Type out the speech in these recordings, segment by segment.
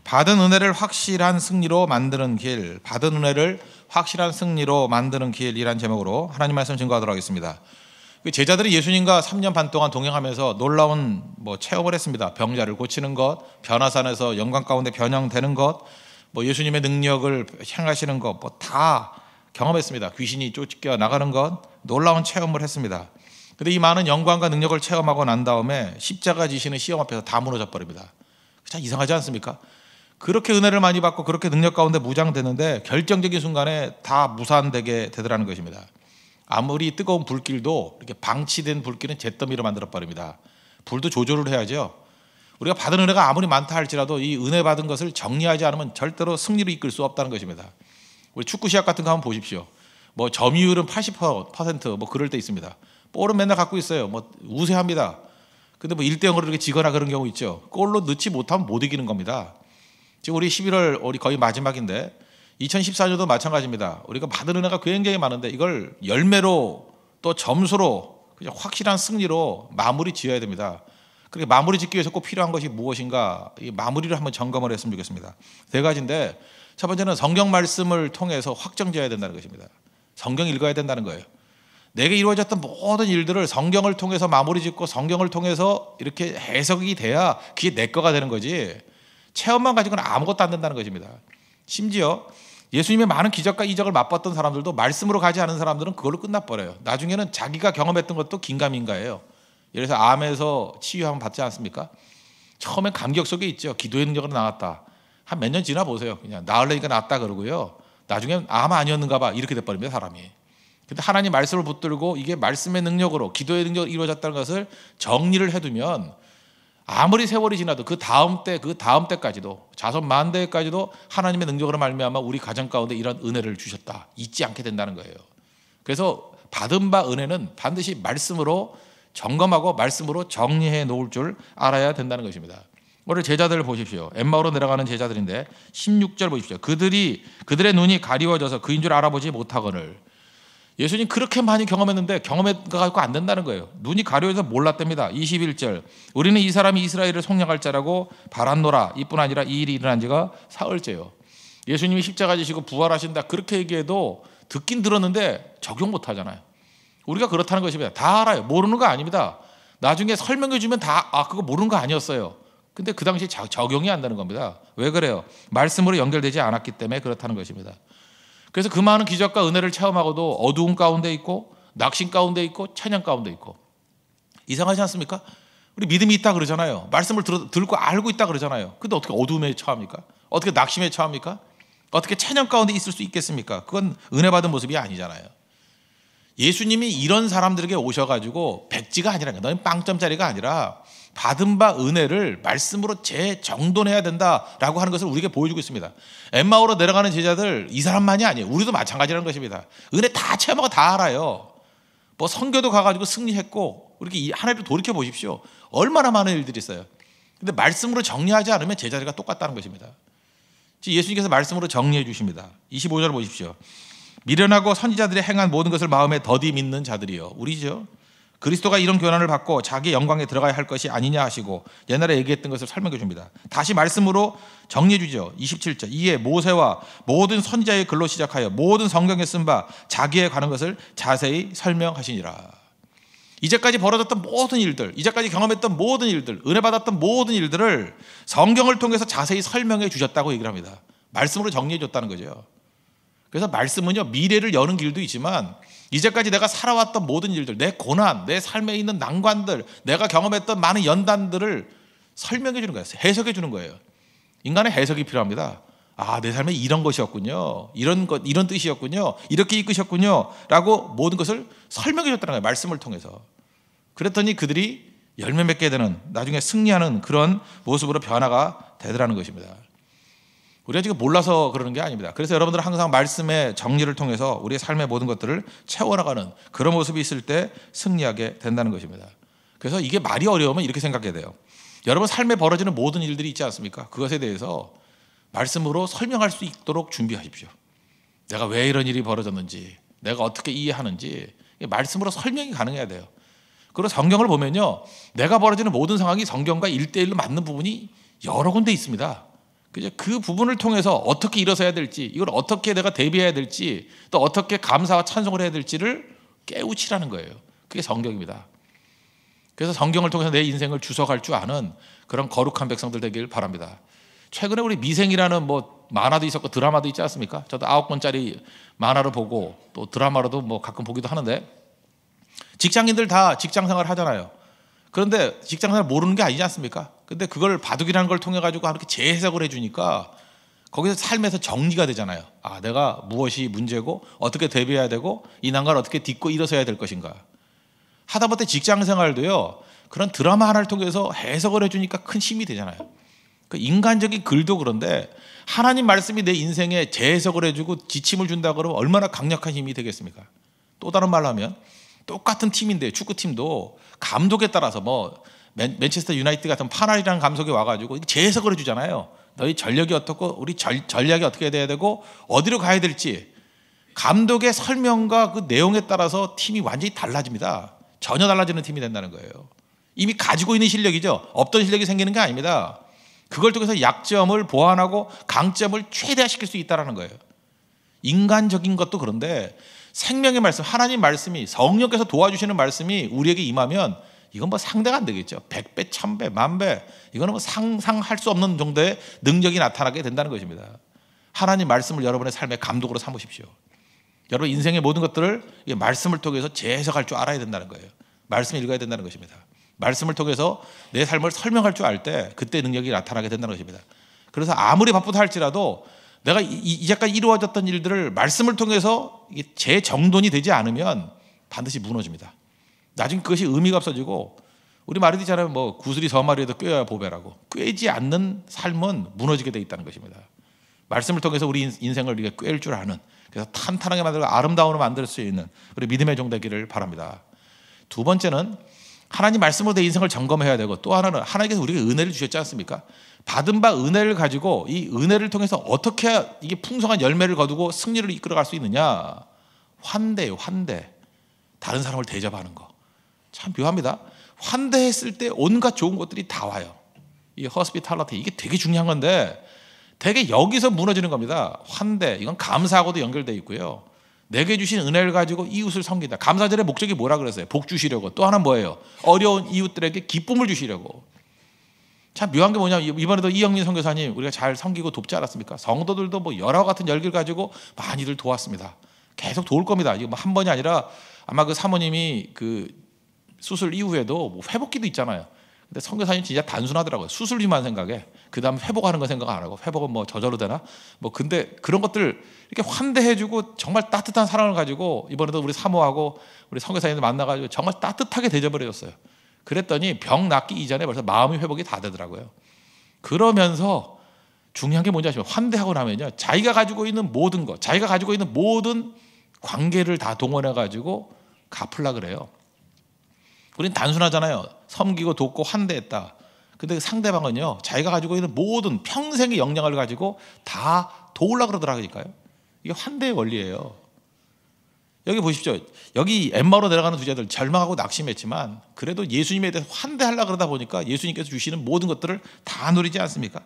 받은 은혜를 확실한 승리로 만드는 길, 받은 은혜를 확실한 승리로 만드는 길이란 제목으로 하나님 말씀 증거하도록 하겠습니다. 제자들이 예수님과 3년 반 동안 동행하면서 놀라운 체험을 했습니다. 병자를 고치는 것, 변화산에서 영광 가운데 변형되는 것, 예수님의 능력을 행하시는 것, 다 경험했습니다. 귀신이 쫓겨 나가는 것, 놀라운 체험을 했습니다. 그런데 이 많은 영광과 능력을 체험하고 난 다음에 십자가 지시는 시험 앞에서 다 무너져 버립니다. 참 이상하지 않습니까? 그렇게 은혜를 많이 받고 그렇게 능력 가운데 무장되는데 결정적인 순간에 다 무산되게 되더라는 것입니다. 아무리 뜨거운 불길도 이렇게 방치된 불길은 잿더미로 만들어 버립니다. 불도 조절을 해야죠. 우리가 받은 은혜가 아무리 많다 할지라도 이 은혜 받은 것을 정리하지 않으면 절대로 승리로 이끌 수 없다는 것입니다. 우리 축구 시합 같은 거 한번 보십시오. 점유율은 80% 그럴 때 있습니다. 볼은 맨날 갖고 있어요. 우세합니다. 근데 1대0으로 이렇게 지거나 그런 경우 있죠. 골로 넣지 못하면 못 이기는 겁니다. 지금 우리 11월 우리 거의 마지막인데 2014년도 마찬가지입니다. 우리가 받은 은혜가 굉장히 많은데 이걸 열매로 또 점수로 그냥 확실한 승리로 마무리 지어야 됩니다. 그렇게 마무리 짓기 위해서 꼭 필요한 것이 무엇인가, 이 마무리를 한번 점검을 했으면 좋겠습니다. 세 가지인데 첫 번째는 성경 말씀을 통해서 확정지어야 된다는 것입니다. 성경 읽어야 된다는 거예요. 내게 이루어졌던 모든 일들을 성경을 통해서 마무리 짓고 성경을 통해서 이렇게 해석이 돼야 그게 내 거가 되는 거지, 체험만 가지고는 아무것도 안 된다는 것입니다. 심지어 예수님의 많은 기적과 이적을 맛봤던 사람들도 말씀으로 가지 않은 사람들은 그걸로 끝나버려요. 나중에는 자기가 경험했던 것도 긴가민가예요. 예를 들어서 암에서 치유하면 받지 않습니까? 처음엔 감격 속에 있죠. 기도의 능력으로 나았다. 한 몇 년 지나 보세요. 그냥 나으려니까 낫다 그러고요. 나중엔 암 아니었는가 봐 이렇게 돼버립니다, 사람이. 근데 하나님 말씀을 붙들고 이게 말씀의 능력으로, 기도의 능력으로 이루어졌다는 것을 정리를 해두면 아무리 세월이 지나도 그 다음 때까지도, 자손 만대까지도 하나님의 능력으로 말미암아 우리 가정 가운데 이런 은혜를 주셨다, 잊지 않게 된다는 거예요. 그래서 받은 바 은혜는 반드시 말씀으로 점검하고 말씀으로 정리해 놓을 줄 알아야 된다는 것입니다. 오늘 제자들을 보십시오. 엠마오로 내려가는 제자들인데 16절 보십시오. 그들의 눈이 가리워져서 그인 줄 알아보지 못하거늘. 예수님 그렇게 많이 경험했는데 경험해가지고 안 된다는 거예요. 눈이 가려져서 몰랐답니다. 21절 우리는 이 사람이 이스라엘을 속량할 자라고 바랐노라. 이뿐 아니라 이 일이 일어난 지가 사흘째요. 예수님이 십자가 지시고 부활하신다 그렇게 얘기해도 듣긴 들었는데 적용 못하잖아요. 우리가 그렇다는 것입니다. 다 알아요. 모르는 거 아닙니다. 나중에 설명해 주면 다 그거 모르는 거 아니었어요. 근데 그 당시 적용이 안 되는 겁니다. 왜 그래요? 말씀으로 연결되지 않았기 때문에 그렇다는 것입니다. 그래서 그 많은 기적과 은혜를 체험하고도 어두움 가운데 있고 낙심 가운데 있고 찬양 가운데 있고, 이상하지 않습니까? 우리 믿음이 있다 그러잖아요. 말씀을 듣고 알고 있다 그러잖아요. 근데 어떻게 어두움에 처합니까? 어떻게 낙심에 처합니까? 어떻게 찬양 가운데 있을 수 있겠습니까? 그건 은혜 받은 모습이 아니잖아요. 예수님이 이런 사람들에게 오셔가지고 백지가 아니라, 너는 빵점짜리가 아니라 받은 바 은혜를 말씀으로 재정돈해야 된다라고 하는 것을 우리에게 보여주고 있습니다. 엠마오로 내려가는 제자들 이 사람만이 아니에요. 우리도 마찬가지라는 것입니다. 은혜 다 체험하고 다 알아요. 선교도 가가지고 승리했고, 이렇게 한 해를 돌이켜 보십시오. 얼마나 많은 일들이 있어요. 근데 말씀으로 정리하지 않으면 제자들과 똑같다는 것입니다. 예수님께서 말씀으로 정리해 주십니다. 25절 보십시오. 미련하고 선지자들이 행한 모든 것을 마음에 더디 믿는 자들이요. 우리죠. 그리스도가 이런 교훈을 받고 자기 영광에 들어가야 할 것이 아니냐 하시고 옛날에 얘기했던 것을 설명해 줍니다. 다시 말씀으로 정리해 주죠. 27절 이에 모세와 모든 선지자의 글로 시작하여 모든 성경에 쓴 바 자기에 관한 것을 자세히 설명하시니라. 이제까지 벌어졌던 모든 일들, 이제까지 경험했던 모든 일들, 은혜 받았던 모든 일들을 성경을 통해서 자세히 설명해 주셨다고 얘기를 합니다. 말씀으로 정리해 줬다는 거죠. 그래서 말씀은요, 미래를 여는 길도 있지만 이제까지 내가 살아왔던 모든 일들, 내 고난, 내 삶에 있는 난관들, 내가 경험했던 많은 연단들을 설명해 주는 거예요. 해석해 주는 거예요. 인간의 해석이 필요합니다. 내 삶에 이런 것이었군요, 이런 뜻이었군요, 이렇게 이끄셨군요 라고 모든 것을 설명해 줬다는 거예요. 말씀을 통해서. 그랬더니 그들이 열매 맺게 되는, 나중에 승리하는 그런 모습으로 변화가 되더라는 것입니다. 우리가 지금 몰라서 그러는 게 아닙니다. 그래서 여러분들은 항상 말씀의 정리를 통해서 우리의 삶의 모든 것들을 채워나가는 그런 모습이 있을 때 승리하게 된다는 것입니다. 그래서 이게 말이 어려우면 이렇게 생각해야 돼요. 여러분 삶에 벌어지는 모든 일들이 있지 않습니까? 그것에 대해서 말씀으로 설명할 수 있도록 준비하십시오. 내가 왜 이런 일이 벌어졌는지, 내가 어떻게 이해하는지 말씀으로 설명이 가능해야 돼요. 그리고 성경을 보면요, 내가 벌어지는 모든 상황이 성경과 1:1로 맞는 부분이 여러 군데 있습니다. 그죠? 그 부분을 통해서 어떻게 일어서야 될지, 이걸 어떻게 내가 대비해야 될지, 또 어떻게 감사와 찬송을 해야 될지를 깨우치라는 거예요. 그게 성경입니다. 그래서 성경을 통해서 내 인생을 주석할 줄 아는 그런 거룩한 백성들 되길 바랍니다. 최근에 우리 미생이라는 뭐 만화도 있었고 드라마도 있지 않습니까? 저도 9권짜리 만화를 보고 또 드라마로도 뭐 가끔 보기도 하는데, 직장인들 다 직장생활 하잖아요. 그런데 직장생활 모르는 게 아니지 않습니까? 근데 그걸 바둑이라는 걸 통해 가지고 이렇게 재해석을 해주니까 거기서 삶에서 정리가 되잖아요. 아, 내가 무엇이 문제고 어떻게 대비해야 되고 이 난관을 어떻게 딛고 일어서야 될 것인가. 하다못해 직장생활도요, 그런 드라마 하나를 통해서 해석을 해주니까 큰 힘이 되잖아요. 그 인간적인 글도 그런데 하나님 말씀이 내 인생에 재해석을 해주고 지침을 준다 그러면 얼마나 강력한 힘이 되겠습니까? 또 다른 말로 하면 똑같은 팀인데, 축구팀도 감독에 따라서 뭐 맨체스터 유나이티드 같은 파날이라는 감독이 와가지고 재해석을 해주잖아요. 너희 전력이 어떻고 우리 전략이 어떻게 돼야 되고 어디로 가야 될지, 감독의 설명과 그 내용에 따라서 팀이 완전히 달라집니다. 전혀 달라지는 팀이 된다는 거예요. 이미 가지고 있는 실력이죠. 없던 실력이 생기는 게 아닙니다. 그걸 통해서 약점을 보완하고 강점을 최대화시킬 수 있다는 거예요. 인간적인 것도 그런데 생명의 말씀, 하나님 말씀이, 성령께서 도와주시는 말씀이 우리에게 임하면 이건 뭐 상대가 안 되겠죠. 100배, 1000배, 10,000배, 이거는 뭐 상상할 수 없는 정도의 능력이 나타나게 된다는 것입니다. 하나님 말씀을 여러분의 삶의 감독으로 삼으십시오. 여러분 인생의 모든 것들을 말씀을 통해서 재해석할 줄 알아야 된다는 거예요. 말씀을 읽어야 된다는 것입니다. 말씀을 통해서 내 삶을 설명할 줄 알 때 그때 능력이 나타나게 된다는 것입니다. 그래서 아무리 바쁘다 할지라도 내가 이제까지 이루어졌던 일들을 말씀을 통해서 재정돈이 되지 않으면 반드시 무너집니다. 나중에 그것이 의미가 없어지고, 우리 말이 있잖아요. 뭐 구슬이 서마리에도 꿰어야 보배라고. 꿰지 않는 삶은 무너지게 돼 있다는 것입니다. 말씀을 통해서 우리 인생을 꿰일 줄 아는, 그래서 탄탄하게 만들고 아름다움으로 만들 수 있는 우리 믿음의 종 되기를 바랍니다. 두 번째는 하나님 말씀으로 내 인생을 점검해야 되고, 또 하나는 하나님께서 우리에게 은혜를 주셨지 않습니까? 받은 바 은혜를 가지고 이 은혜를 통해서 어떻게 해야 이게 풍성한 열매를 거두고 승리를 이끌어갈 수 있느냐. 환대예요. 환대. 다른 사람을 대접하는 거 참 묘합니다. 환대했을 때 온갖 좋은 것들이 다 와요. 이 hospitality, 이게 되게 중요한 건데 되게 여기서 무너지는 겁니다. 환대, 이건 감사하고도 연결되어 있고요. 내게 주신 은혜를 가지고 이웃을 섬긴다. 감사절의 목적이 뭐라 그랬어요? 복 주시려고. 또 하나는 뭐예요? 어려운 이웃들에게 기쁨을 주시려고. 참 묘한 게 뭐냐면, 이번에도 이영민 선교사님 우리가 잘 섬기고 돕지 않았습니까? 성도들도 뭐 열화 같은 열기를 가지고 많이들 도왔습니다. 계속 도울 겁니다. 이거 뭐 한 번이 아니라 아마 그 사모님이 그 수술 이후에도 뭐 회복기도 있잖아요. 근데 선교사님 진짜 단순하더라고요. 수술 위만 생각해. 그 다음 회복하는 거 생각 안 하고, 회복은 뭐 저절로 되나? 뭐 근데 그런 것들 이렇게 환대해주고 정말 따뜻한 사랑을 가지고 이번에도 우리 사모하고 우리 선교사님들 만나가지고 정말 따뜻하게 대접을 해줬어요. 그랬더니 병 낫기 이전에 벌써 마음의 회복이 다 되더라고요. 그러면서 중요한 게 뭔지 아시죠? 환대하고 나면요, 자기가 가지고 있는 모든 것, 자기가 가지고 있는 모든 관계를 다 동원해가지고 갚으려 그래요. 우린 단순하잖아요. 섬기고 돕고 환대했다. 근데 상대방은요, 자기가 가지고 있는 모든 평생의 역량을 가지고 다 도우려고 그러더라고요. 이게 환대의 원리예요. 여기 보십시오. 여기 엠마오로 내려가는 두 자들 절망하고 낙심했지만 그래도 예수님에 대해서 환대하려고 그러다 보니까 예수님께서 주시는 모든 것들을 다 누리지 않습니까?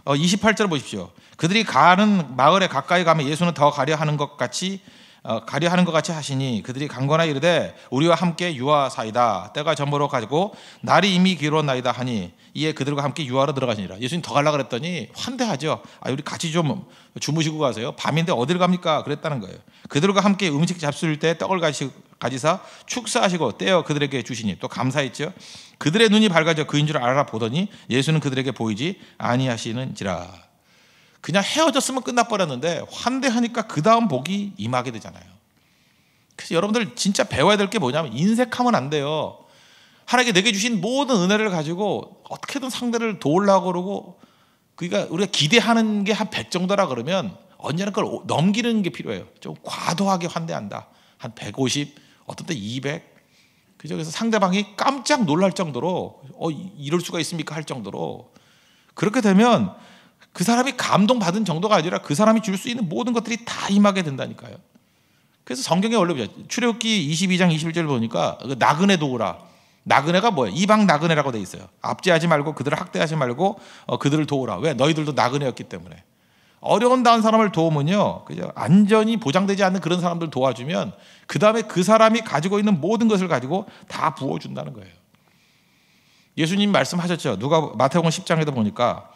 28절 보십시오. 그들이 가는 마을에 가까이 가면 예수는 더 가려 하는 것 같이 하시니 그들이 강건하 이르되 우리와 함께 유하사이다. 때가 저물어 가지고 날이 이미 길었나이다 하니 이에 그들과 함께 유하로 들어가시니라. 예수님 더 가려고 그랬더니 환대하죠. 우리 같이 좀 주무시고 가세요. 밤인데 어딜 갑니까? 그랬다는 거예요. 그들과 함께 음식 잡수실 때 떡을 가지사 축사하시고 떼어 그들에게 주시니 또 감사했죠. 그들의 눈이 밝아져 그인 줄 알아보더니 예수는 그들에게 보이지 아니하시는지라. 그냥 헤어졌으면 끝나버렸는데 환대하니까 그 다음 복이 임하게 되잖아요. 그래서 여러분들 진짜 배워야 될 게 뭐냐면, 인색하면 안 돼요. 하나님께 내게 주신 모든 은혜를 가지고 어떻게든 상대를 도우려고 그러고, 그러니까 우리가 기대하는 게 한 100 정도라 그러면 언제나 그걸 넘기는 게 필요해요. 좀 과도하게 환대한다. 한 150, 어떤 때 200. 그래서 상대방이 깜짝 놀랄 정도로 이럴 수가 있습니까? 할 정도로. 그렇게 되면 그 사람이 감동받은 정도가 아니라 그 사람이 줄 수 있는 모든 것들이 다 임하게 된다니까요. 그래서 성경에 원래 출애굽기 22장 21절 보니까 나그네 도우라. 나그네가 뭐예요? 이방 나그네라고 돼 있어요. 압제하지 말고 그들을 학대하지 말고 그들을 도우라. 왜? 너희들도 나그네였기 때문에. 어려운 당한 사람을 도우면요, 그죠? 안전이 보장되지 않는 그런 사람들 도와주면 그 다음에 그 사람이 가지고 있는 모든 것을 가지고 다 부어준다는 거예요. 예수님 말씀하셨죠. 누가 마태복음 10장에도 보니까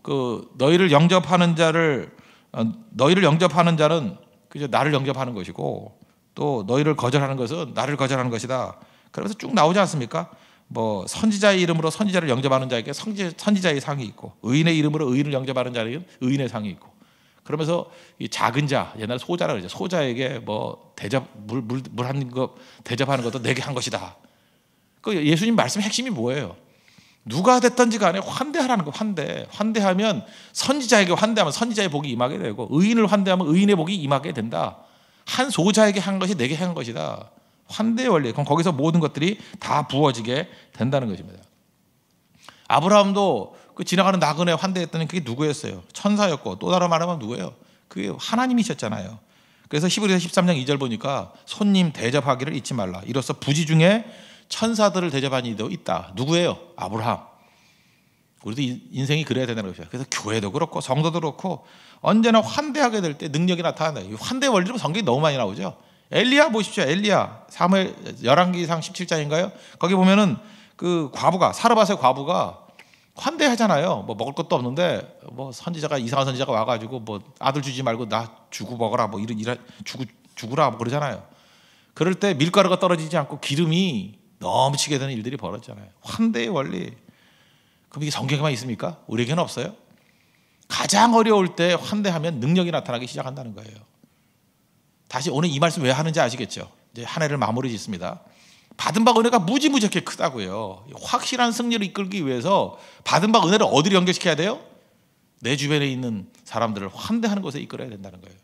그 너희를 영접하는 자는 그저 나를 영접하는 것이고 또 너희를 거절하는 것은 나를 거절하는 것이다. 그러면서 쭉 나오지 않습니까? 뭐 선지자의 이름으로 선지자를 영접하는 자에게 선지자의 상이 있고 의인의 이름으로 의인을 영접하는 자에게 의인의 상이 있고 그러면서 이 작은 자 옛날 소자라 그러죠. 소자에게 뭐 대접 물 한 거 대접하는 것도 내게 한 것이다. 그 예수님 말씀 핵심이 뭐예요? 누가 됐든지 간에 환대하라는 거. 환대하면 선지자에게 환대하면 선지자의 복이 임하게 되고 의인을 환대하면 의인의 복이 임하게 된다. 한 소자에게 한 것이 내게 한 것이다. 환대의 원리. 그럼 거기서 모든 것들이 다 부어지게 된다는 것입니다. 아브라함도 그 지나가는 나그네 환대했더니 그게 누구였어요? 천사였고 또 다른 말하면 누구예요? 그게 하나님이셨잖아요. 그래서 히브리서 13장 2절 보니까 손님 대접하기를 잊지 말라. 이로써 부지 중에 천사들을 대접한 이도 있다. 누구예요? 아브라함. 우리도 인생이 그래야 된다는 것이죠. 그래서 교회도 그렇고 성도도 그렇고 언제나 환대하게 될 때 능력이 나타난다. 환대 원리로 성경이 너무 많이 나오죠. 엘리야 보십시오. 엘리야 사무엘 열왕기상 17장인가요? 거기 보면은 그 과부가 사르밧의 과부가 환대하잖아요. 뭐 먹을 것도 없는데 뭐 선지자가 이상한 선지자가 와가지고 뭐 아들 주지 말고 나 주고 먹어라 뭐 주구라 뭐 그러잖아요. 그럴 때 밀가루가 떨어지지 않고 기름이 넘치게 되는 일들이 벌어졌잖아요. 환대의 원리. 그럼 이게 성경에만 있습니까? 우리에게는 없어요. 가장 어려울 때 환대하면 능력이 나타나기 시작한다는 거예요. 다시 오늘 이 말씀 왜 하는지 아시겠죠? 이제 한 해를 마무리 짓습니다. 받은 바 은혜가 무지무지하게 크다고요. 확실한 승리를 이끌기 위해서 받은 바 은혜를 어디로 연결시켜야 돼요? 내 주변에 있는 사람들을 환대하는 곳에 이끌어야 된다는 거예요.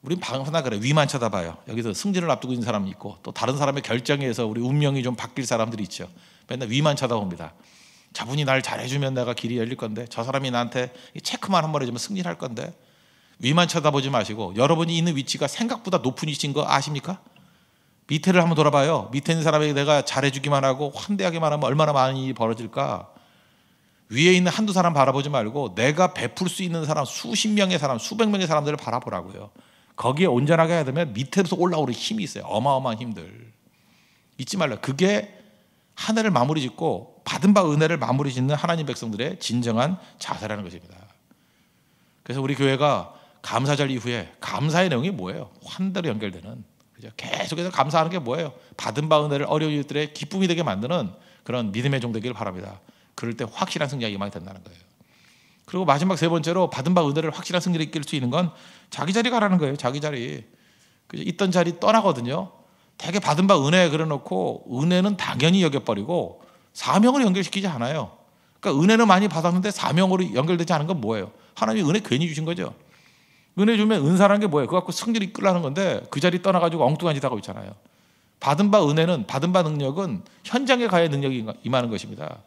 우린 항상 그래. 위만 쳐다봐요. 여기서 승진을 앞두고 있는 사람이 있고 또 다른 사람의 결정에 의해서 우리 운명이 좀 바뀔 사람들이 있죠. 맨날 위만 쳐다봅니다. 저분이 날 잘해주면 내가 길이 열릴 건데 저 사람이 나한테 체크만 한번 해주면 승리를 할 건데 위만 쳐다보지 마시고 여러분이 있는 위치가 생각보다 높은 위치인 거 아십니까? 밑에를 한번 돌아봐요. 밑에 있는 사람에게 내가 잘해주기만 하고 환대하기만 하면 얼마나 많은 일이 벌어질까. 위에 있는 한두 사람 바라보지 말고 내가 베풀 수 있는 사람 수십 명의 사람 수백 명의 사람들을 바라보라고요. 거기에 온전하게 해야 되면 밑에서 올라오는 힘이 있어요. 어마어마한 힘들. 잊지 말라. 그게 한 해를 마무리 짓고 받은 바 은혜를 마무리 짓는 하나님 백성들의 진정한 자세라는 것입니다. 그래서 우리 교회가 감사절 이후에 감사의 내용이 뭐예요? 환대로 연결되는, 그죠? 계속해서 감사하는 게 뭐예요? 받은 바 은혜를 어려운 이들의 기쁨이 되게 만드는 그런 믿음의 종 되기를 바랍니다. 그럴 때 확실한 승리가 임하게 된다는 거예요. 그리고 마지막 세 번째로 받은 바 은혜를 확실한 승리를 이끌 수 있는 건 자기 자리 가라는 거예요. 자기 자리. 그죠? 있던 자리 떠나거든요. 되게 받은 바 은혜 그려놓고 은혜는 당연히 여겨버리고 사명을 연결시키지 않아요. 그러니까 은혜는 많이 받았는데 사명으로 연결되지 않은 건 뭐예요? 하나님이 은혜 괜히 주신 거죠. 은혜 주면 은사라는 게 뭐예요? 그거 갖고 승리를 이끌라는 건데 그 자리 떠나가지고 엉뚱한 짓 하고 있잖아요. 받은 바 은혜는, 받은 바 능력은 현장에 가야 능력이 임하는 것입니다.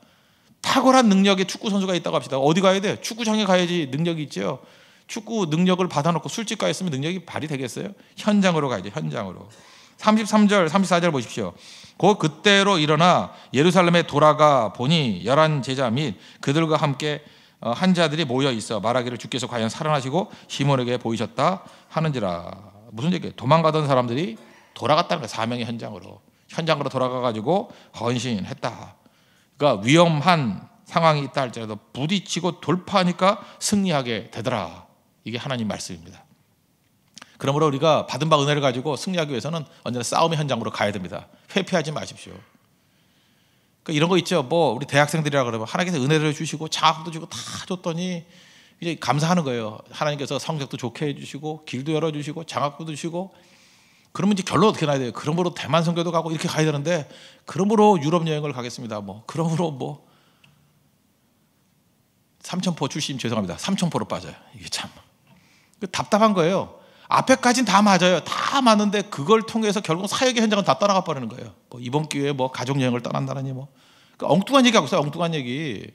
탁월한 능력의 축구 선수가 있다고 합시다. 어디 가야 돼? 축구장에 가야지 능력이 있죠. 축구 능력을 받아놓고 술집 가 있으면 능력이 발휘되겠어요? 현장으로 가야죠. 현장으로. 33절 34절 보십시오. 그때로 일어나 예루살렘에 돌아가 보니 11 제자 및 그들과 함께 한 자들이 모여 있어 말하기를 주께서 과연 살아나시고 시몬에게 보이셨다 하는지라. 무슨 얘기예요? 도망가던 사람들이 돌아갔다는 거예요. 사명의 현장으로 돌아가가지고 헌신했다. 그러니까 위험한 상황이 있다 할지라도 부딪히고 돌파하니까 승리하게 되더라. 이게 하나님 말씀입니다. 그러므로 우리가 받은 바 은혜를 가지고 승리하기 위해서는 언제나 싸움의 현장으로 가야 됩니다. 회피하지 마십시오. 그러니까 이런 거 있죠. 뭐 우리 대학생들이라 그러면 하나님께서 은혜를 주시고 장학도 주고 다 줬더니 이제 감사하는 거예요. 하나님께서 성적도 좋게 해주시고 길도 열어주시고 장학도 주시고 그러면 이제 결론 어떻게 나야 돼요? 그러므로 대만 선교도 가고 이렇게 가야 되는데 그러므로 유럽 여행을 가겠습니다. 뭐 그러므로 뭐 삼천포 출신 죄송합니다. 삼천포로 빠져요. 이게 참 답답한 거예요. 앞에까지는 다 맞아요. 다 맞는데 그걸 통해서 결국 사역의 현장은 다 떠나가 버리는 거예요. 뭐 이번 기회에 뭐 가족 여행을 떠난다느니 뭐 그러니까 엉뚱한 얘기하고 있어요. 엉뚱한 얘기.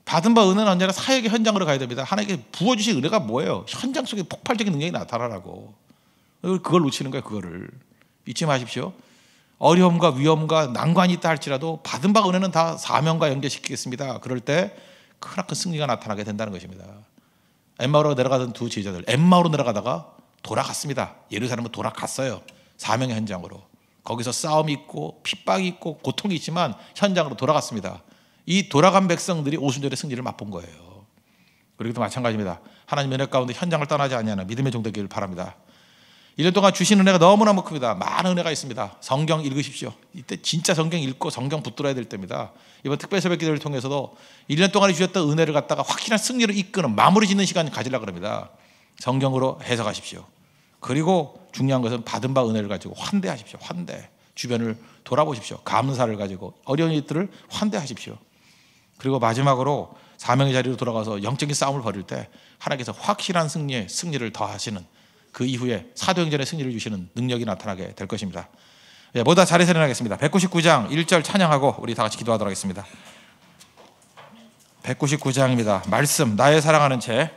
받은 바 은혜는 언제나 사역의 현장으로 가야 됩니다. 하나님께 부어주신 은혜가 뭐예요? 현장 속에 폭발적인 능력이 나타나라고. 그걸 놓치는 거예요. 그거를 잊지 마십시오. 어려움과 위험과 난관이 있다 할지라도 받은 바 은혜는 다 사명과 연결시키겠습니다. 그럴 때 크나큰 승리가 나타나게 된다는 것입니다. 엠마오로 내려가던 두 제자들, 엠마오로 내려가다가 돌아갔습니다. 예루살렘으로 돌아갔어요. 사명의 현장으로. 거기서 싸움이 있고 핍박이 있고 고통이 있지만 현장으로 돌아갔습니다. 이 돌아간 백성들이 오순절의 승리를 맛본 거예요. 그리고도 마찬가지입니다. 하나님 은혜 가운데 현장을 떠나지 아니하는 믿음의 종 되기를 바랍니다. 1년 동안 주신 은혜가 너무너무 큽니다. 많은 은혜가 있습니다. 성경 읽으십시오. 이때 진짜 성경 읽고 성경 붙들어야 될 때입니다. 이번 특별 새벽 기도를 통해서도 1년 동안에 주셨던 은혜를 갖다가 확실한 승리로 이끄는 마무리 짓는 시간 가지려고 합니다. 성경으로 해석하십시오. 그리고 중요한 것은 받은 바 은혜를 가지고 환대하십시오. 환대. 주변을 돌아보십시오. 감사를 가지고 어려운 일들을 환대하십시오. 그리고 마지막으로 사명의 자리로 돌아가서 영적인 싸움을 벌일 때 하나님께서 확실한 승리를 더하시는 그 이후에 사도행전의 승리를 주시는 능력이 나타나게 될 것입니다. 모두 다 자리에서 일어나겠습니다. 199장 1절 찬양하고 우리 다 같이 기도하도록 하겠습니다. 199장입니다. 말씀 나의 사랑하는 채